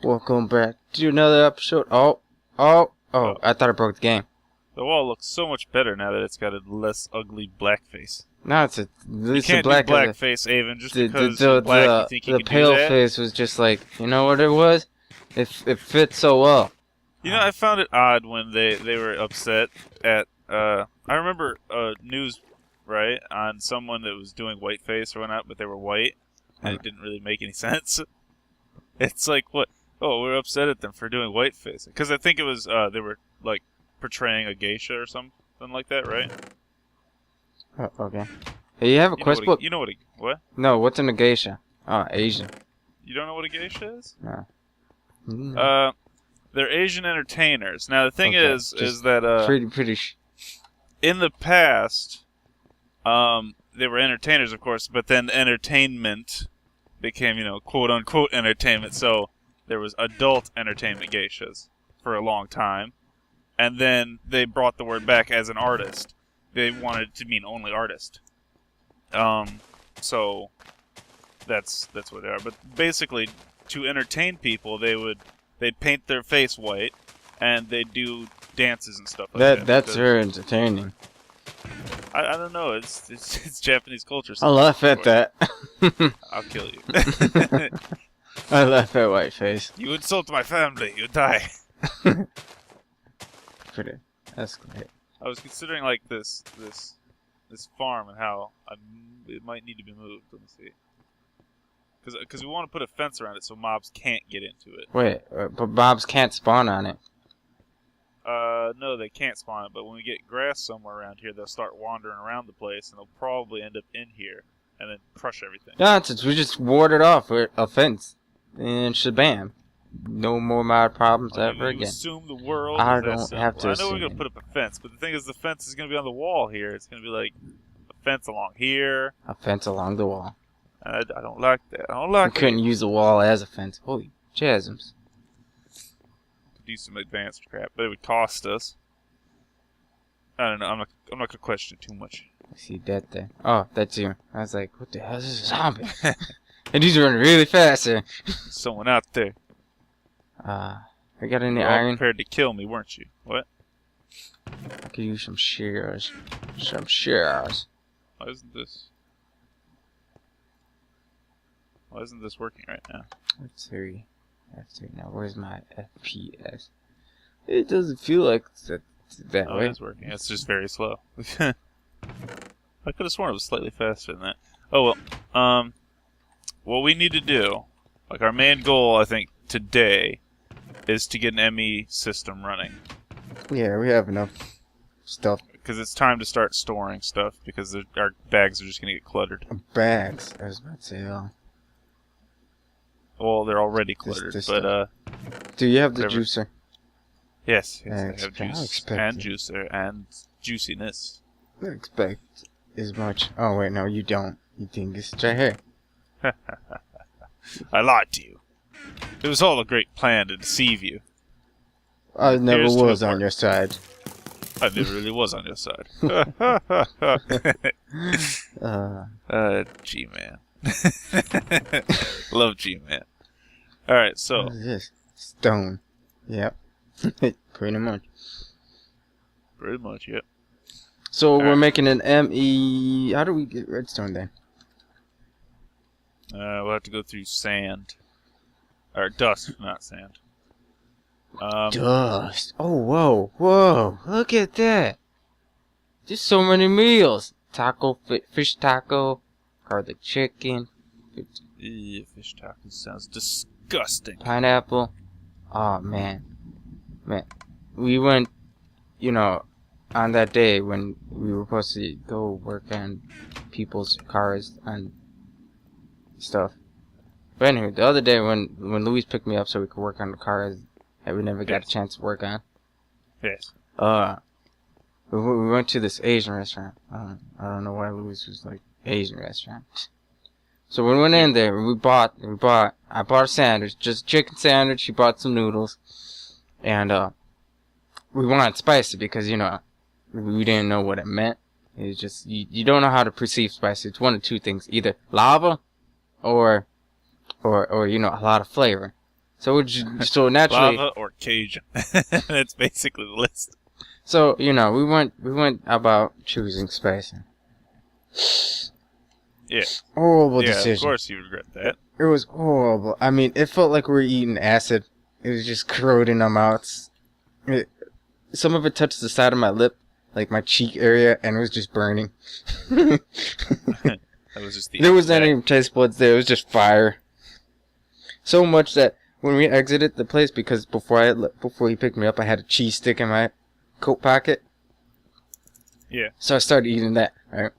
Welcome back to another episode. Oh, I thought I broke the game. The wall looks so much better now that it's got a less ugly black face. No, it's You can't black do black face, Aven, just because you're black, you think you the can pale do that? face was just like, you know what it was? It fit so well. You know, I found it odd when they were upset at, I remember news, right, on someone that was doing whiteface or whatnot, but they were white, and it didn't really make any sense. It's like, what? Oh, we're upset at them for doing whiteface. Because I think it was, they were, like, portraying a geisha or something like that, right? Okay. Hey, you have a quest book? You know what? No, what's in a geisha? Oh, Asian. You don't know what a geisha is? No. They're Asian entertainers. Now, the thing is that, pretty in the past, they were entertainers, of course, but then entertainment became, quote-unquote entertainment. So there was adult entertainment geishas for a long time. And then they brought the word back as an artist. They wanted it to mean only artist. So that's what they are. But basically, to entertain people, they'd paint their face white, and they'd do dances and stuff like that. That's very entertaining. I don't know. It's Japanese culture. I laugh at that. I'll kill you. I laugh at whiteface. You insult my family, you die. Pretty. That's great. I was considering like this farm and how it might need to be moved. Let me see. Because we want to put a fence around it so mobs can't get into it. Wait, but mobs can't spawn on it. No, they can't spawn it, but when we get grass somewhere around here, they'll start wandering around the place, and they'll probably end up in here, and then crush everything. Nonsense, we just warded off with a fence, and shabam. No more mod problems ever you again. Assume the world I is that don't simple. have to I know assume we're going to put up a fence, but the thing is the fence is going to be on the wall here. It's going to be like a fence along here. A fence along the wall. I don't like that. I don't like We couldn't use the wall as a fence. Holy chasms. Do some advanced crap, but it would cost us. I don't know. I'm not gonna question it too much. I see that there. Oh, that's you. I was like, what the hell is this zombie? And he's running really fast there. Someone out there. I got any You were all iron? prepared to kill me, weren't you? What? I could use some shears. Some shears. Why isn't this working right now? F3. Now, where's my FPS? It doesn't feel like that Oh, way. it is working. It's just very slow. I could have sworn it was slightly faster than that. Oh well. What we need to do, like our main goal, I think today, is to get an ME system running. Yeah, we have enough stuff. Because it's time to start storing stuff. Because our bags are just gonna get cluttered. Bags. I was about to say, Well, they're already cluttered, but do you have the whatever. juicer? Yes, I I have juice and juicer and juiciness. I expect as much. Oh wait, no, you don't. You think it's right here. I lied to you. It was all a great plan to deceive you. I never Here's to was a on your side. I never really was on your side. G-Man. Love G-Man. Alright, so. What is this? Stone. Yep. Pretty much. Pretty much, yep. So we're right. making an ME. How do we get redstone then? We'll have to go through sand. Or dust, not sand. Dust. Oh, whoa. Look at that. There's so many meals. Taco, fish taco, garlic chicken. Ew, fish tacos sounds disgusting. Pineapple. Oh, man. We went, on that day when we were supposed to go work on people's cars and stuff. But anyway, the other day when Louise picked me up so we could work on the cars that we never got a chance to work on. Yes. We went to this Asian restaurant. I don't know why Louise was like, Asian restaurant. So we went in there and I bought a sandwich, just a chicken sandwich. She bought some noodles. And, we wanted spicy because, we didn't know what it meant. It's just, you don't know how to perceive spicy. It's one of two things. Either lava or a lot of flavor. So naturally, Lava or Cajun. That's basically the list. so we went about choosing spice. Yeah. Horrible Yeah, decision. of course you regret that. It was horrible. I mean, it felt like we were eating acid. It was just corroding our mouths. Some of it touched the side of my lip, like my cheek area, and it was just burning. That was just the. There wasn't any taste buds there. It was just fire. So much that when we exited the place, because before he picked me up, I had a cheese stick in my coat pocket. Yeah. So I started eating that. Right.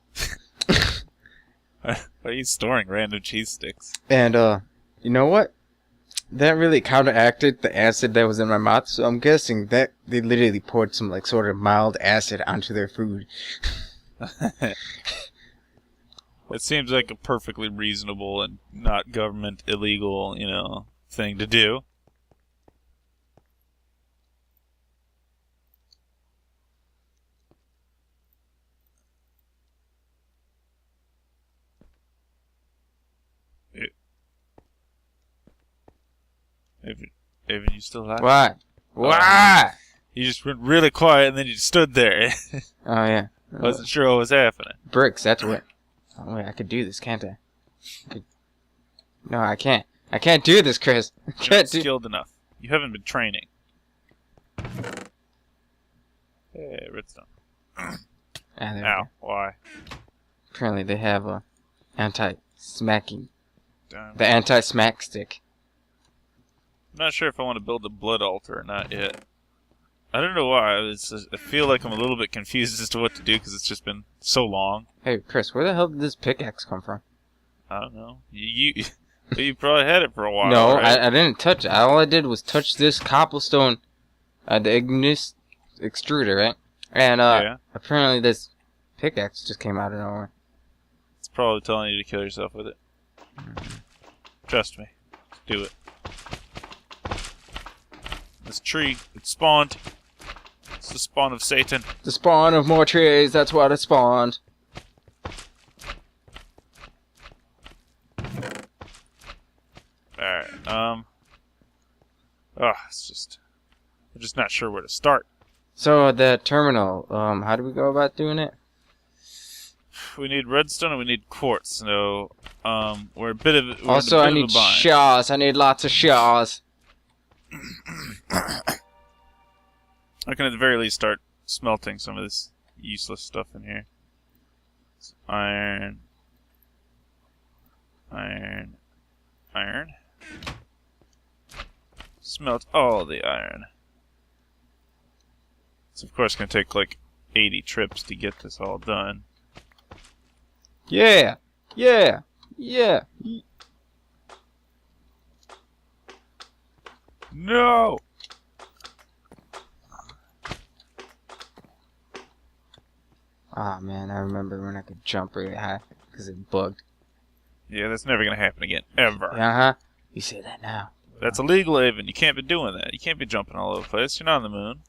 Why are you storing random cheese sticks? And you know what? That really counteracted the acid that was in my mouth. So I'm guessing that they literally poured some like sort of mild acid onto their food. It seems like a perfectly reasonable and not government illegal, thing to do. Evan, you still alive? What? What? You just went really quiet and then you stood there. Oh yeah. Wasn't sure what was happening. Bricks. That's what. Oh wait, I could do this, can't I? No, I can't. I can't do this, Chris. I You're not can't do. skilled enough. You haven't been training. Hey, redstone. Ah, there we go. Ow, why? Apparently they have a anti-smacking. Damn. The anti-smack stick. I'm not sure if I want to build a blood altar or not yet. I don't know why. I feel like I'm a little bit confused as to what to do because it's just been so long. Hey, Chris, where the hell did this pickaxe come from? I don't know. You probably had it for a while. No, right? I didn't touch it. All I did was touch this cobblestone, the ignis extruder, right? And Yeah. apparently this pickaxe just came out of nowhere. It's probably telling you to kill yourself with it. Trust me. Do it. This tree, it spawned. It's the spawn of Satan. The spawn of more trees, that's what it spawned. Alright, I'm just not sure where to start. So the terminal, how do we go about doing it? We need redstone and we need quartz, so, we're a bit of Also, I need shards. I need lots of shards. I can at the very least start smelting some of this useless stuff in here. It's iron. Iron. Iron. Smelt all the iron. It's of course going to take like 80 trips to get this all done. Yeah. Yeah. Yeah. No! Ah, man, I remember when I could jump really high because it bugged. Yeah, that's never going to happen again. Ever. Uh-huh. You say that now. That's illegal, Aven. You can't be doing that. You can't be jumping all over the place. You're not on the moon.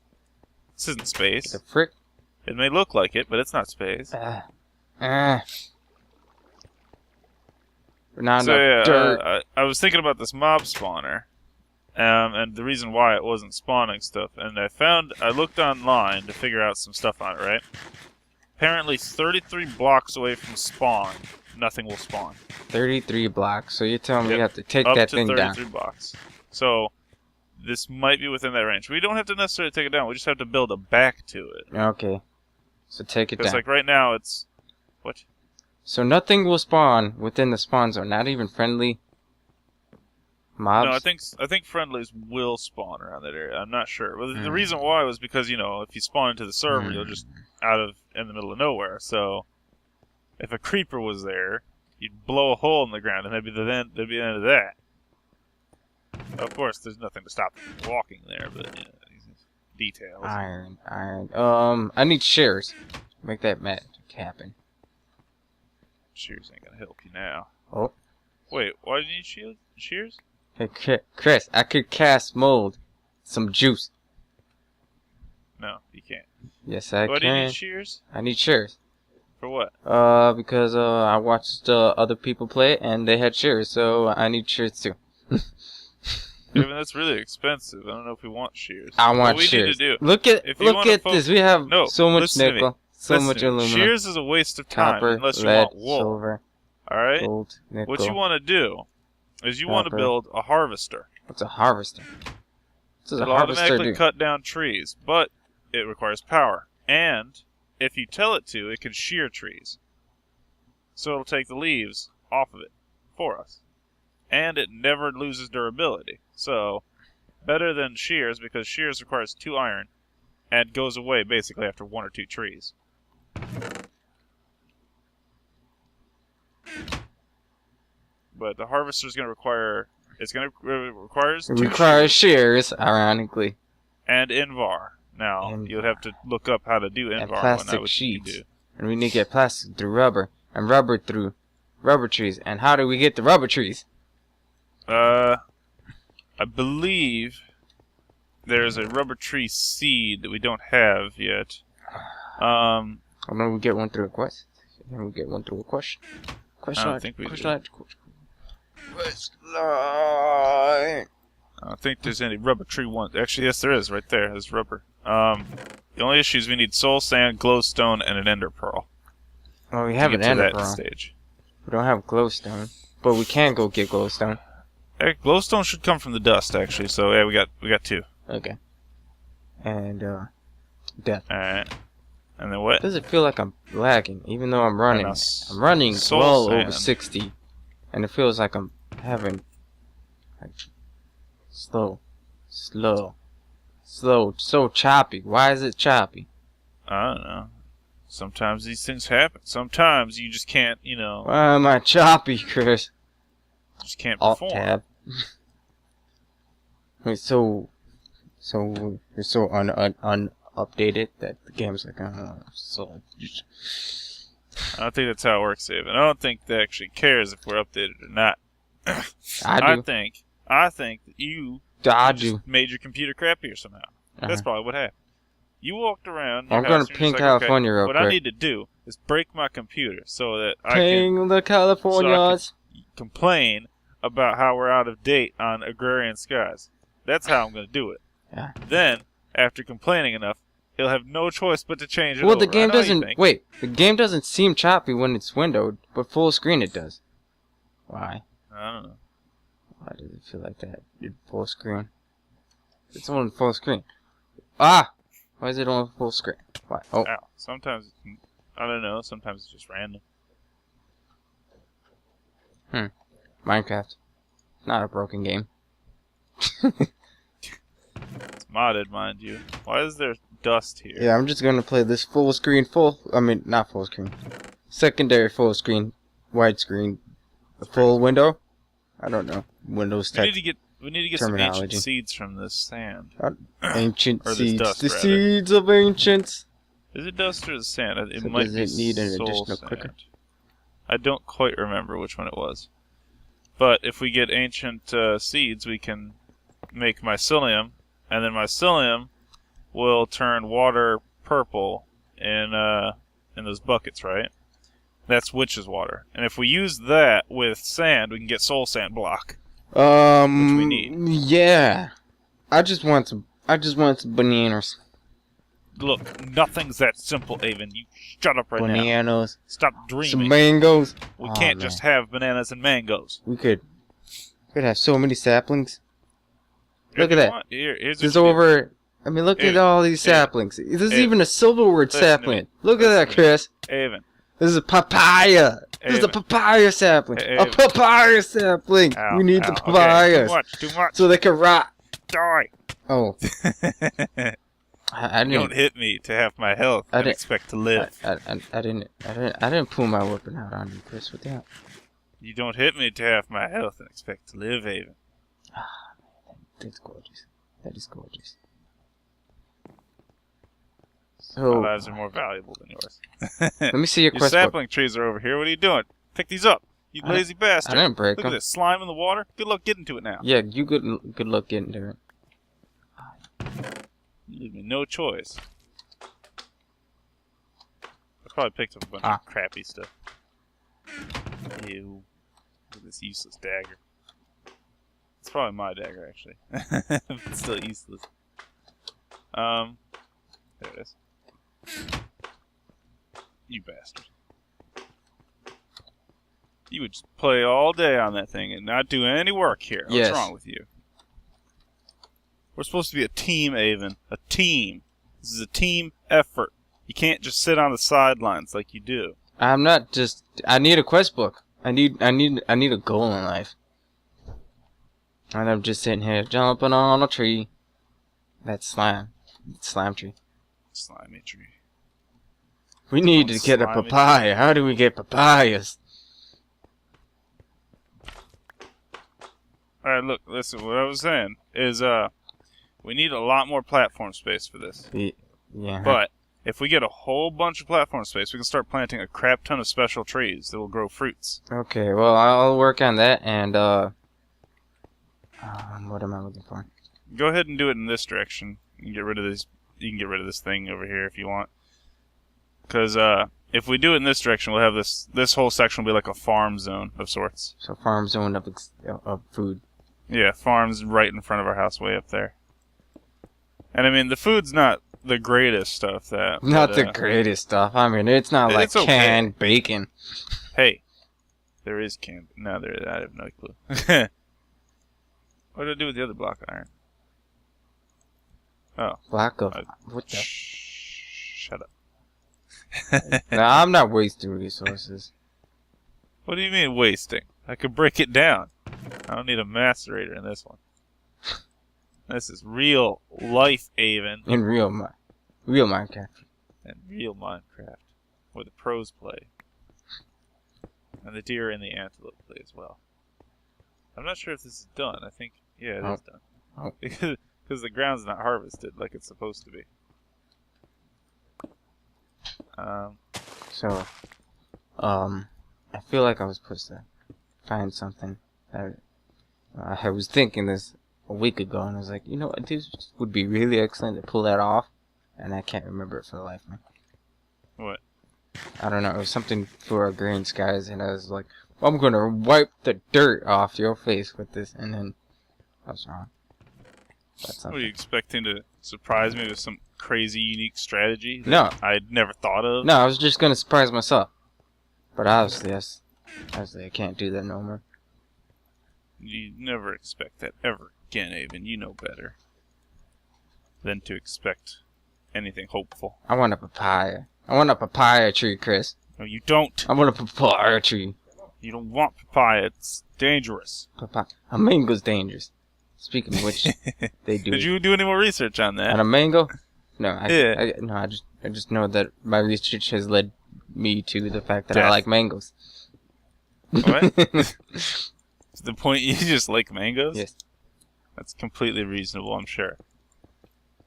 This isn't space. The frick? It may look like it, but it's not space. We're not in So the yeah, dirt. I was thinking about this mob spawner, and the reason why it wasn't spawning stuff. And I looked online to figure out some stuff on it, right? Apparently 33 blocks away from spawn, nothing will spawn. 33 blocks, so you're telling me Yep. we have to take Up that to thing 33 down. blocks. So, this might be within that range. We don't have to necessarily take it down, we just have to build a back to it. Okay. So take it Because, down. like, right now it's... What? So nothing will spawn within the spawn zone, not even friendly mobs? No, I think friendlies will spawn around that area. I'm not sure. Well, the Mm. reason why was because, if you spawn into the server, you'll just in the middle of nowhere. So, if a creeper was there, you'd blow a hole in the ground, and that'd be the end of that. Of course, there's nothing to stop them from walking there, but these details. Iron. I need shears. Make that magic happen. Shears ain't gonna help you now. Oh. Wait, why do you need shears? Hey, Chris, I could cast mold. Some juice. No, you can't. Yes, I Why do you can. need shears? I need shears. For what? Because I watched other people play it and they had shears, so I need shears too. Even that's really expensive. I don't know if we want shears. I want what we shears. need to do. Look at Focus, this. We have no, so much listen to me. nickel, so Listen much to me. aluminum, Shears is a waste of time copper, unless you lead, want wool. silver, All right. gold, nickel. What you want to do is you want to copper. build a harvester. What's a harvester? What does a It'll harvester automatically do? cut down trees, but it requires power. And if you tell it to, it can shear trees. So it'll take the leaves off of it for us. And it never loses durability. So, better than shears, because shears requires 2 iron and goes away basically after 1 or 2 trees. But the harvester is going to require... requires 2 It requires shears shears, ironically. and Invar. Now, you'll have to look up how to do Invar And and plastic whatnot, which you can sheets. do. And we need to get plastic through rubber, and rubber through rubber trees. And how do we get the rubber trees? I believe there's a rubber tree seed that we don't have yet. I know we get one through a quest. Then we get one through a question. Question. I don't think we do. Quest line. I don't think there's any rubber tree ones. Actually, yes, there is. Right there. There's rubber. The only issue is we need soul sand, glowstone, and an ender pearl. Well, we have to an get to ender that pearl. stage. We don't have glowstone, but we can go get glowstone. Hey, glowstone should come from the dust, actually. So yeah, we got 2. Okay. And death. All right. And then what? Does it feel like I'm lagging, even though I'm running? And I'm running soul well sand. over 60, and it feels like I'm having like slow, so choppy. Why is it choppy? I don't know. Sometimes these things happen. Sometimes you just can't, Why am I choppy, Chris? just can't Alt perform. tab. Wait, so you're so unupdated that the game's like, so. I don't think that's how it works, Aven. I don't think that actually cares if we're updated or not. I do. I think that you I just do. made your computer crappier somehow. That's probably what happened. You walked around. Your I'm house going and to you're ping just like, okay, California real what quick. I need to do is break my computer so that I can Ping the Californias. complain about how we're out of date on Agrarian Skies. That's how I'm going to do it. Yeah. Then, after complaining enough, he'll have no choice but to change it Well, over. the game I know you doesn't. think. Wait, the game doesn't seem choppy when it's windowed, but full screen it does. Why? I don't know. Why does it feel like that? Full screen. It's on full screen. Ah! Why is it on full screen? Why? Oh. Ow. Sometimes, I don't know. Sometimes it's just random. Minecraft. Not a broken game. It's modded, mind you. Why is there dust here? Yeah, I'm just gonna play this full screen, not full screen. Secondary full screen, widescreen, full window. I don't know. Windows We type need to get some ancient terminology. seeds from this sand. ancient Or this seeds. dust, The rather. seeds of ancients. Is it dust or the sand? It So might does be it need an soul additional sand. clicker? I don't quite remember which one it was. But if we get ancient seeds, we can make mycelium, and then mycelium will turn water purple in those buckets, right? That's witch's water. And if we use that with sand, we can get soul sand block. Which we need. Yeah. I just want some bananas. Look, nothing's that simple, Aven. You shut up right now. Bananas. Stop Some dreaming. mangoes. We Aw, can't man. just have bananas and mangoes. We could have so many saplings. Look If at you that. want- here's There's what you do. over. I mean, look at Aven, all these Aven, saplings. There's Aven, even a silverwood listen to sapling. me. Look at that, Listen to me. Chris. Aven. This is a papaya. This is a Aven. papaya sapling. A Aven. papaya sapling. Ow, We need ow, the okay, papayas Too much. so they can rot. Die. Oh, I You don't didn't. hit me to have my health I and didn't- expect to live. I didn't pull my weapon out on you, Chris. With that. You don't hit me to have my health and expect to live, Aven. That's gorgeous. That is gorgeous. My So lives are more valuable than yours. let me see your Your quest book. sapling trees are over here. What are you doing? Pick these up, you I didn't- lazy bastard. I didn't break Look at them. this slime in the water. Good luck getting to it now. Yeah, you good luck getting to it. You leave me no choice. I probably picked up a bunch Ah. of crappy stuff. Ew. Look at this useless dagger. It's probably my dagger, actually. It's still useless. There it is. You bastard. You would just play all day on that thing and not do any work here. Yes. What's wrong with you? We're supposed to be a team, Aven. A team. This is a team effort. You can't just sit on the sidelines like you do. I'm not just. I need a quest book. I need a goal in life. And I'm just sitting here jumping on a tree. That's slime. It's slime tree. Slimy tree. We need to get a slimy papaya. tree. How do we get papayas? Alright, look, listen, what I was saying is, we need a lot more platform space for this. Yeah. But, if we get a whole bunch of platform space, we can start planting a crap ton of special trees that will grow fruits. Okay, well, I'll work on that, and, what am I looking for? Go ahead and do it in this direction. You can get rid of this. You can get rid of this thing over here if you want. Because if we do it in this direction, we'll have this whole section will be like a farm zone of sorts. So, farm zone of food. Yeah, farms right in front of our house, way up there. And I mean, the food's not the greatest stuff. Not the greatest stuff. I mean, it's not like it's okay. canned bacon. Hey, there is canned. No, I have no clue. What did I do with the other block of iron? Oh. Block of what the? Shut up. Nah, I'm not wasting resources. What do you mean wasting? I could break it down. I don't need a macerator in this one. This is real life, Aven. In real Minecraft. And real Minecraft. Where the pros play. And the deer and the antelope play as well. I'm not sure if this is done. I think, yeah, it is done. Oh. Because the ground's not harvested like it's supposed to be. So, I feel like I was supposed to find something. I was thinking this a week ago, and I was like, you know what, this would be really excellent to pull that off, and I can't remember it for the life of me. What? I don't know, it was something for Agrarian Skies, and I was like, I'm gonna wipe the dirt off your face with this, and then I was wrong. What, are you expecting to surprise me with some crazy, unique strategy that No. I'd never thought of? No, I was just gonna surprise myself. But obviously I can't do that no more. You never expect that ever again, Aven. You know better than to expect anything hopeful. I want a papaya. I want a papaya tree, Chris. No, you don't. I want a papaya tree. You don't want papaya. It's dangerous. A mango's dangerous. Speaking of which, they do. Did you do any more research on that? On a mango? No, Yeah. I just know that my research has led me to the fact that Death. I like mangoes. What? To the point you just like mangoes? Yes. That's completely reasonable, I'm sure.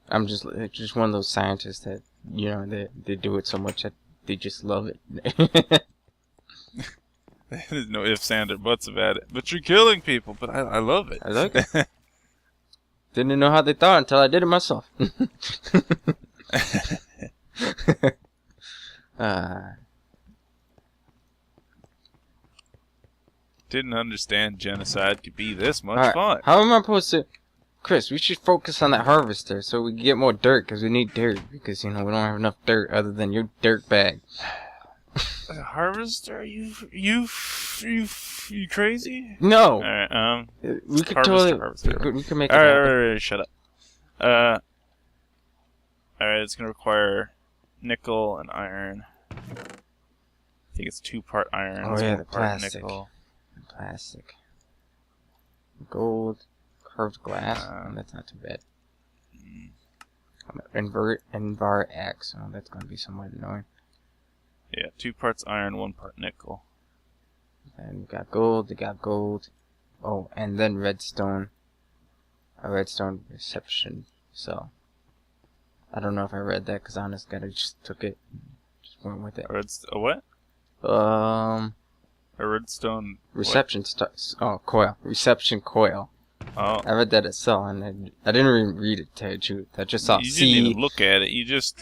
I'm just one of those scientists that, you know, they do it so much that they just love it. There's no ifs, ands, or buts about it. But you're killing people, but I love it. I like it. Didn't know how they thought until I did it myself. Didn't understand genocide could be this much fun. How am I supposed to... Chris, we should focus on that harvester so we can get more dirt, because we need dirt. Because, you know, we don't have enough dirt other than your dirt bag. Harvester? You crazy? No! Alright, we could harvester. We could make it happen. Alright, shut up. Alright, it's gonna require nickel and iron. I think it's 2-part iron. Oh, it's yeah, 1 the part plastic. nickel. Plastic. Gold. Curved glass. Oh, that's not too bad. Invar X. Oh, that's going to be somewhat annoying. Yeah, 2 parts iron, 1 part nickel. And we got gold. We got gold. Oh, and then redstone. A redstone reception cell. I don't know if I read that because honest God, I just took it. Just went with it. A what? A redstone reception coil. Reception coil. Oh. I read that at cell, and I didn't even read it, to tell you the truth. I just saw You C. didn't even look at it. You just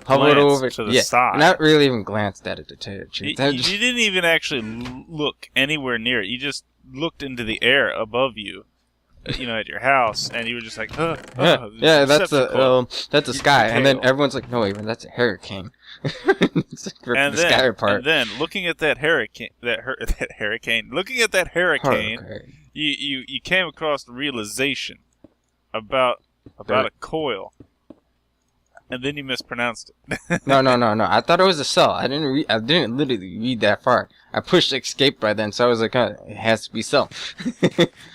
hovered over to the side. Not really even glanced at it, to tell you the truth. You didn't even actually look anywhere near it. You just looked into the air above you at your house, and you were just like, yeah, that's a sky, and then everyone's like, no, even that's a hurricane. It's like ripping the sky apart. And then looking at that hurricane, looking at that hurricane, you came across the realization about a coil. And then you mispronounced it. No. I thought it was a cell. I didn't literally read that far. I pushed escape by then, so I was like, it has to be cell.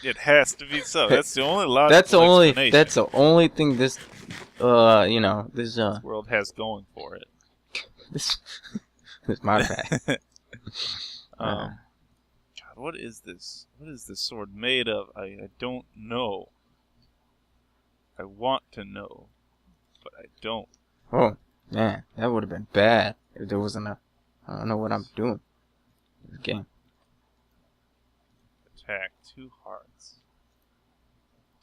It has to be so. That's the only logical explanation. That's the only thing this world has going for it. This my bad. God, what is this? What is this sword made of? I don't know. I want to know. But I don't. Oh, man, that would have been bad if there wasn't I don't know what I'm doing in this game. Attack, 2 hearts.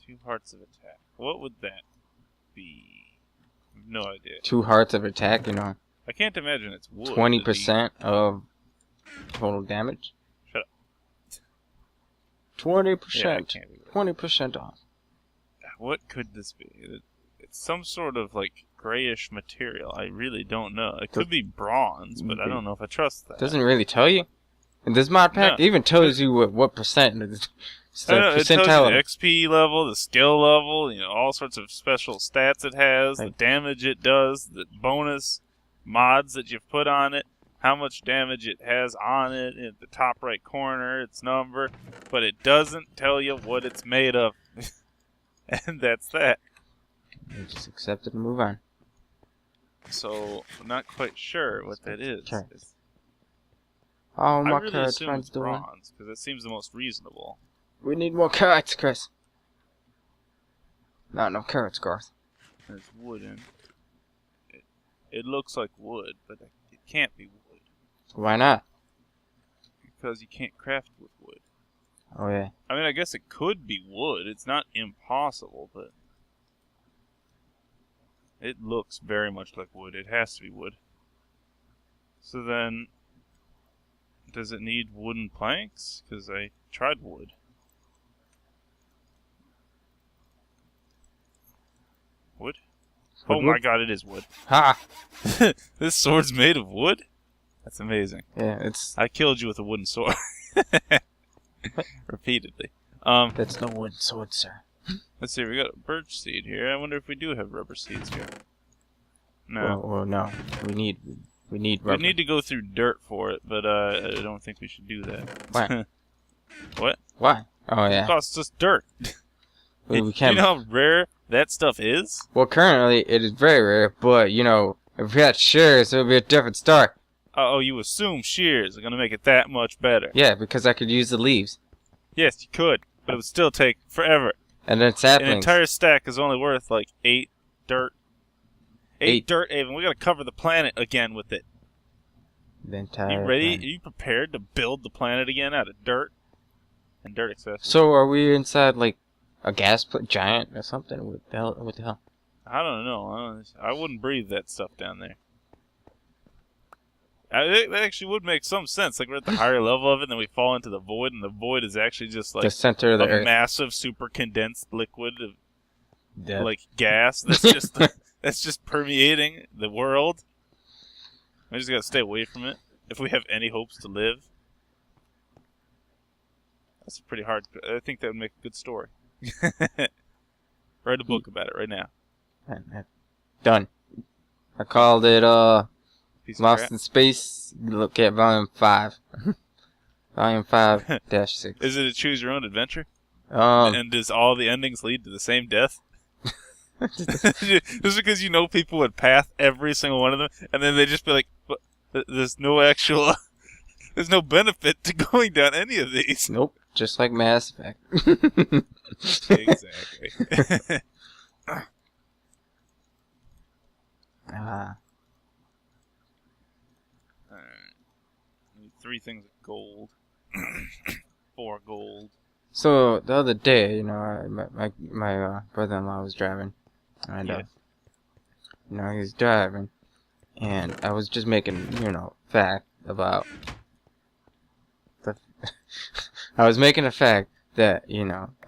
2 hearts of attack. What would that be? I have no idea. 2 hearts of attack, I can't imagine it's wood. 20% of total damage. Shut up. 20%. Yeah, it can't be wood. 20% off. What could this be? It's some sort of grayish material. I really don't know. It could be bronze, but I don't know if I trust that. Doesn't really tell you. And this mod pack even tells you what percent. It's the percentile. It tells you the XP level, the skill level, all sorts of special stats it has, the damage it does, the bonus mods that you've put on it, how much damage it has on it in the top right corner, its number, but it doesn't tell you what it's made of. And that's that. You just accept it and move on. So, I'm not quite sure what that is. Okay. Oh, my I really carrots, assume it's bronze, because it seems the most reasonable. We need more carrots, Chris. No carrots, Garth. It's wooden. It looks like wood, but it can't be wood. Why not? Because you can't craft with wood. Oh, yeah. I mean, I guess it could be wood. It's not impossible, but it looks very much like wood. It has to be wood. So then, does it need wooden planks? Because I tried wood. Wood? Oh my god, it is wood. Ha! This sword's made of wood? That's amazing. Yeah, it's... I killed you with a wooden sword. Repeatedly. That's no wooden sword, sir. Let's see, we got a birch seed here. I wonder if we do have rubber seeds here. No. Well, no. We need rubber. We need to go through dirt for it, but I don't think we should do that. Why? What? Why? Oh, yeah. It costs us dirt. We can't... You know how rare that stuff is? Well, currently, it is very rare, but, if we had shears, it would be a different story. Oh, you assume shears are going to make it that much better. Yeah, because I could use the leaves. Yes, you could, but it would still take forever. And then saplings. An entire stack is only worth, 8 dirt. 8 dirt, Aven. We got to cover the planet again with it. The entire You ready? planet. Are you prepared to build the planet again out of dirt? And dirt accessories? So, are we inside, a gas giant or something? What the hell? I don't know. I wouldn't breathe that stuff down there. That actually would make some sense. We're at the higher level of it, and then we fall into the void, and the void is actually just the center of the earth. Massive, super condensed liquid of gas that's just permeating the world. We just gotta stay away from it if we have any hopes to live. That's pretty hard. I think that would make a good story. Write a book about it right now. Done. I called it Lost in Space. Look at Volume 5. Volume 5-6. Is it a choose your own adventure? And does all the endings lead to the same death? Just because people would path every single one of them, and then they just be like, but there's no actual, there's no benefit to going down any of these. Nope, just like Mass Effect. Exactly. Alright. Need 3 things of gold. 4 gold. So the other day, my brother-in-law was driving, and he was driving, and I was just making fact about I was making a fact that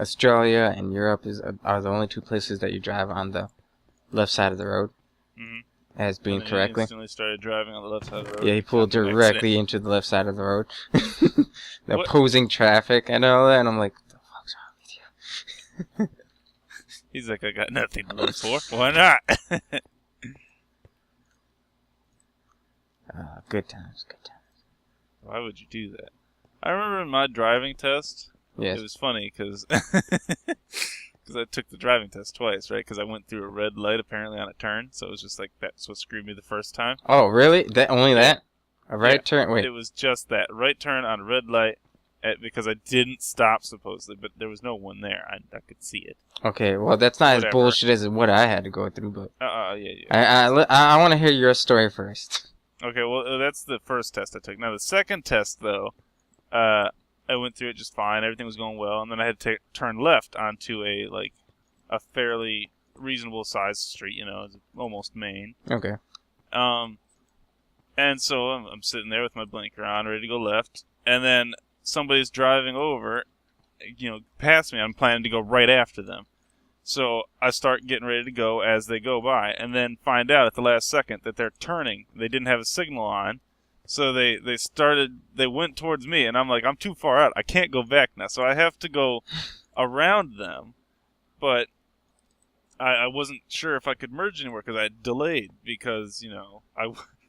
Australia and Europe are the only two places that you drive on the left side of the road, as being and correctly. He instantly started driving on the left side of the road. Yeah, he pulled directly into the left side of the road. The What? opposing traffic and all that, and I'm like, what the fuck's wrong with you? He's like, I got nothing to live for. Why not? Good times, good times. Why would you do that? I remember in my driving test, Yes. it was funny because I took the driving test twice, right? Because I went through a red light apparently on a turn, so it was just like that's what screwed me the first time. Oh, really? That? A right turn? Wait. It was just that right turn on a red light because I didn't stop supposedly, but there was no one there. I could see it. Okay, well that's not Whatever. as bullshit as what I had to go through, but yeah. I want to hear your story first. Okay, well that's the first test I took. Now the second test though, I went through it just fine. Everything was going well, and then I had to turn left onto a fairly reasonable sized street. It's almost main. Okay. And so I'm sitting there with my blinker on, ready to go left, and then somebody's driving over, past me. I'm planning to go right after them. So I start getting ready to go as they go by, and then find out at the last second that they're turning. They didn't have a signal on, so they went towards me, and I'm like, I'm too far out. I can't go back now, so I have to go around them. But I wasn't sure if I could merge anywhere because I had delayed because,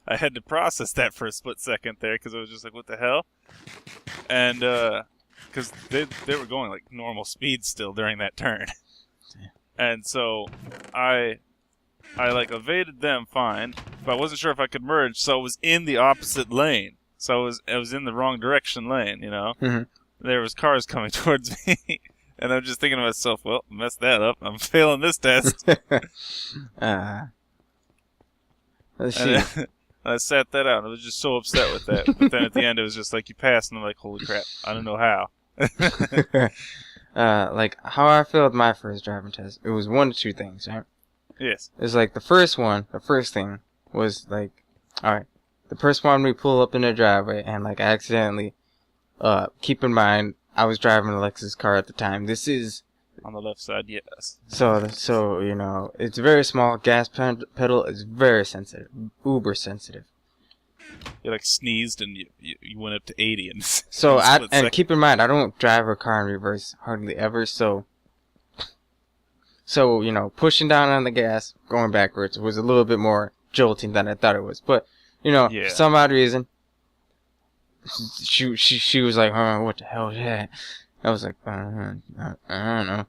I had to process that for a split second there because I was just like, what the hell? And because they were going like normal speed still during that turn. And so I evaded them fine, but I wasn't sure if I could merge, so I was in the opposite lane. So I was in the wrong direction lane, Mm-hmm. There was cars coming towards me, and I'm just thinking to myself, well, messed that up. I'm failing this test. Let's see. I sat that out. I was just so upset with that. But then at the end, it was just like, you passed, and I'm like, holy crap, I don't know how. Like how I failed my first driving test, it was one of two things, right? Yes. It was like the first thing was like, alright, the first one we pull up in the driveway and like I accidentally, keep in mind, I was driving a Lexus car at the time. This is on the left side, yes. So it's very small. Gas pedal is very sensitive, uber sensitive. You sneezed and you went up to 80 and so keep in mind, I don't drive a car in reverse hardly ever. So pushing down on the gas, going backwards was a little bit more jolting than I thought it was. But for some odd reason, she was like, what the hell is that? I was like, I don't know.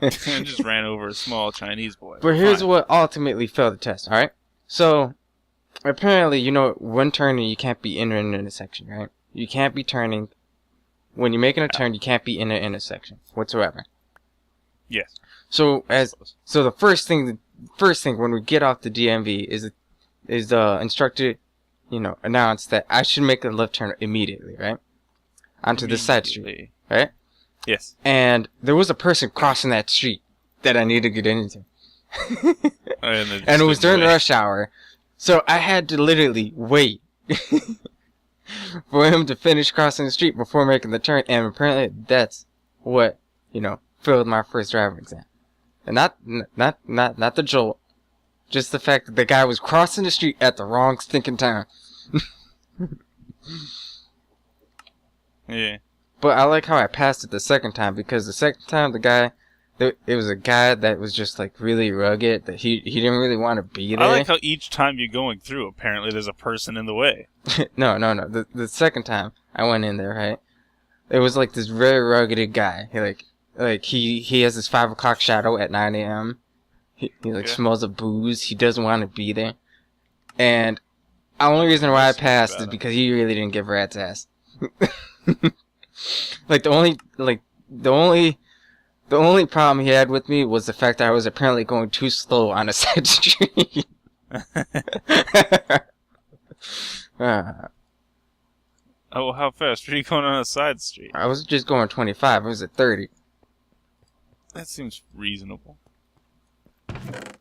And just ran over a small Chinese boy. But here's what ultimately failed the test, alright? So, apparently, when turning, you can't be in an intersection, right? You can't be turning. When you're making a turn, you can't be in an intersection whatsoever. Yes. So the first thing when we get off the DMV is the instructor, announced that I should make a left turn immediately, right? Onto the side street, right? Yes. And there was a person crossing that street that I needed to get into. And it was during rush hour. So I had to literally wait for him to finish crossing the street before making the turn. And apparently that's what, failed my first driving exam. And not the jolt. Just the fact that the guy was crossing the street at the wrong stinking time. Yeah. But I like how I passed it the second time, because the second time it was a guy that was just like really rugged, that he didn't really want to be there. I like how each time you're going through, apparently there's a person in the way. No. The second time I went in there, right? It was like this very rugged guy. He has this 5 o'clock shadow at 9 a.m. He smells of booze. He doesn't want to be there. And the only reason why I passed is because he really didn't give a rat's ass. The only problem he had with me was the fact that I was apparently going too slow on a side street. Oh, how fast were you going on a side street? I was just going 25. I was at 30. That seems reasonable. At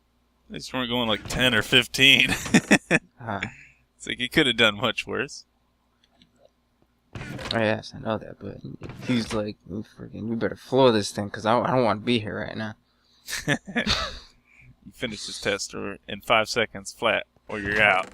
least weren't going like 10 or 15. It's like you could have done much worse. Oh, yes, I know that, but he's like, you better floor this thing, because I don't want to be here right now. You finish this test or in 5 seconds flat, or you're out.